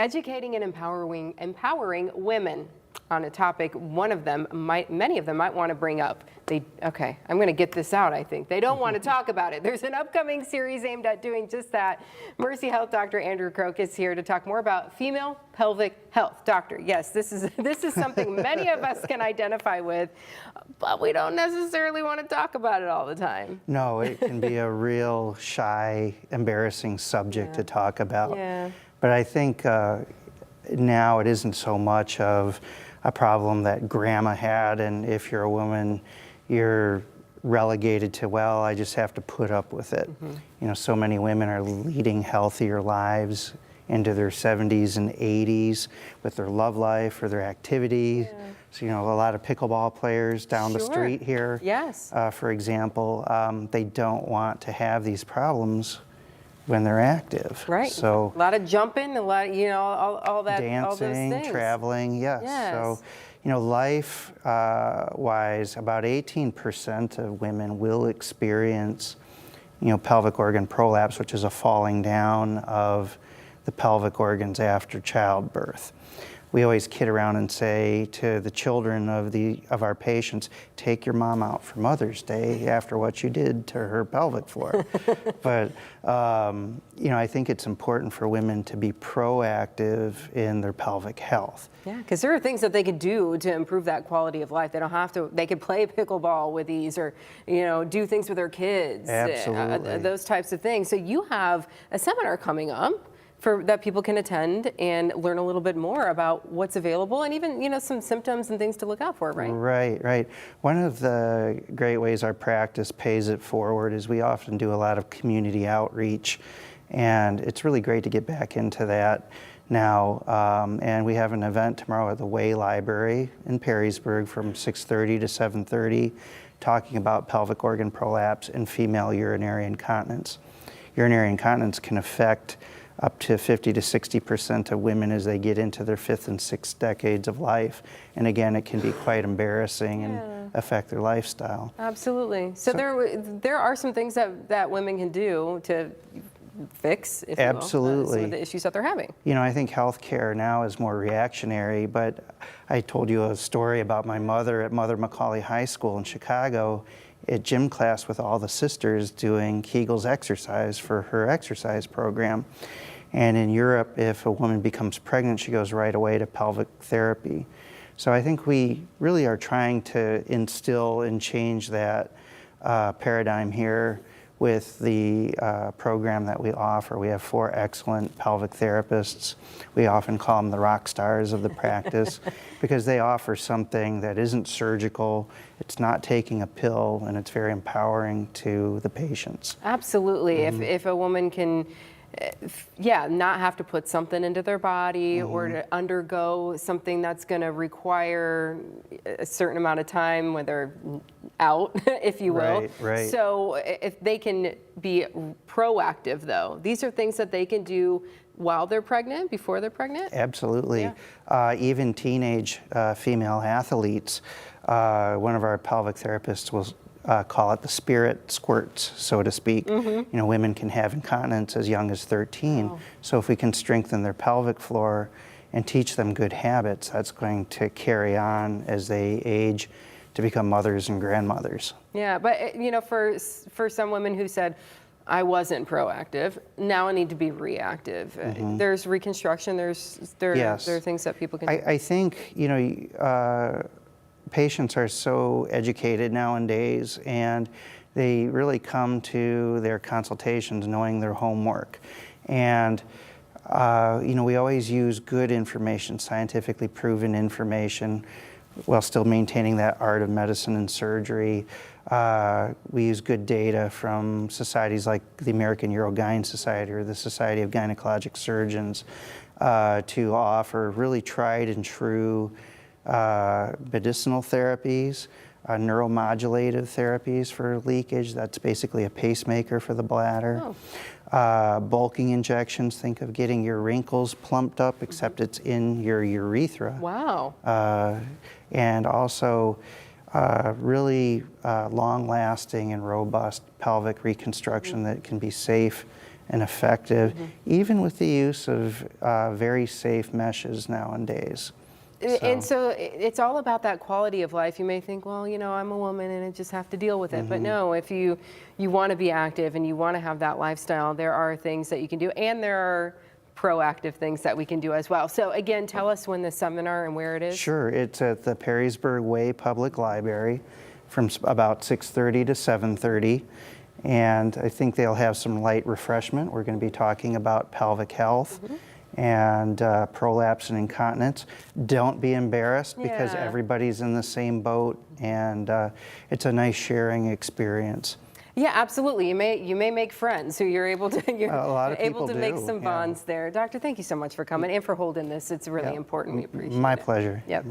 educating and empowering women on a topic many of them might want to bring up. Okay, I'm going to get this out, I think. They don't want to talk about it. There's an upcoming series aimed at doing just that. Mercy Health Dr. Andrew Croak is here to talk more about female pelvic health. Doctor, yes, this is something many of us can identify with, but we don't necessarily want to talk about it all the time. No, it can be a real shy, embarrassing subject to talk about. Yeah. But I think now it isn't so much of a problem that grandma had, and if you're a woman, you're relegated to, well, I just have to put up with it. You know, so many women are leading healthier lives into their 70s and 80s with their love life or their activity. So, you know, a lot of pickleball players down the street here, for example, they don't want to have these problems when they're active. Right. So a lot of jumping, a lot, you know, all that, dancing, all those things. traveling, yes. So, you know, life-wise, about 18% of women will experience, you know, pelvic organ prolapse, which is a falling down of the pelvic organs after childbirth. We always kid around and say to the children of our patients, take your mom out for Mother's Day after what you did to her pelvic floor. But, you know, I think it's important for women to be proactive in their pelvic health. Yeah, because there are things that they could do to improve that quality of life. They don't have to, they could play pickleball with ease, or, you know, do things with their kids. Absolutely. Those types of things. So you have a seminar coming up that people can attend and learn a little bit more about what's available, and even, you know, some symptoms and things to look out for, right? Right. One of the great ways our practice pays it forward is we often do a lot of community outreach, and it's really great to get back into that now. And we have an event tomorrow at the Way Library in Perrysburg from 6:30 to 7:30, talking about pelvic organ prolapse and female urinary incontinence. Urinary incontinence can affect up to 50 to 60% of women as they get into their 5th and 6th decades of life. And again, it can be quite embarrassing and affect their lifestyle. Absolutely. So there are some things that women can do to fix, if you will, some of the issues that they're having. You know, I think healthcare now is more reactionary, but I told you a story about my mother at Mother Macaulay High School in Chicago, at gym class with all the sisters doing Kegel's exercise for her exercise program. And in Europe, if a woman becomes pregnant, she goes right away to pelvic therapy. So I think we really are trying to instill and change that paradigm here with the program that we offer. We have 4 excellent pelvic therapists. We often call them the rock stars of the practice because they offer something that isn't surgical, it's not taking a pill, and it's very empowering to the patients. Absolutely. If a woman can not have to put something into their body or to undergo something that's going to require a certain amount of time when they're out, if you will. Right. So if they can be proactive, though, these are things that they can do while they're pregnant, before they're pregnant? Absolutely. Even teenage female athletes, one of our pelvic therapists will call it the spirit squirts, so to speak. You know, women can have incontinence as young as 13. So if we can strengthen their pelvic floor and teach them good habits, that's going to carry on as they age to become mothers and grandmothers. Yeah, but you know, for some women who said, I wasn't proactive, now I need to be reactive. There's reconstruction, there are things that people can do. I think, you know, patients are so educated nowadays, and they really come to their consultations knowing their homework. And, you know, we always use good information, scientifically proven information, while still maintaining that art of medicine and surgery. We use good data from societies like the American Urogyne Society or the Society of Gynecologic Surgeons to offer really tried and true medicinal therapies, neuromodulative therapies for leakage. That's basically a pacemaker for the bladder. Bulking injections, think of getting your wrinkles plumped up, except it's in your urethra. Wow. And also really long-lasting and robust pelvic reconstruction that can be safe and effective, even with the use of very safe meshes nowadays. And so it's all about that quality of life. You may think, well, you know, I'm a woman and I just have to deal with it. But no, if you want to be active and you want to have that lifestyle, there are things that you can do, and there are proactive things that we can do as well. So again, tell us when the seminar and where it is. Sure, it's at the Perrysburg Way Public Library from about 6:30 to 7:30. And I think they'll have some light refreshment. We're going to be talking about pelvic health and prolapse and incontinence. Don't be embarrassed because Yeah. everybody's in the same boat, and it's a nice sharing experience. Yeah, absolutely. You may make friends who you're able to A lot of able to people make do, some yeah. bonds there. Doctor, thank you so much for coming and for holding this. It's really Yeah. important. We appreciate it. My pleasure. Yep.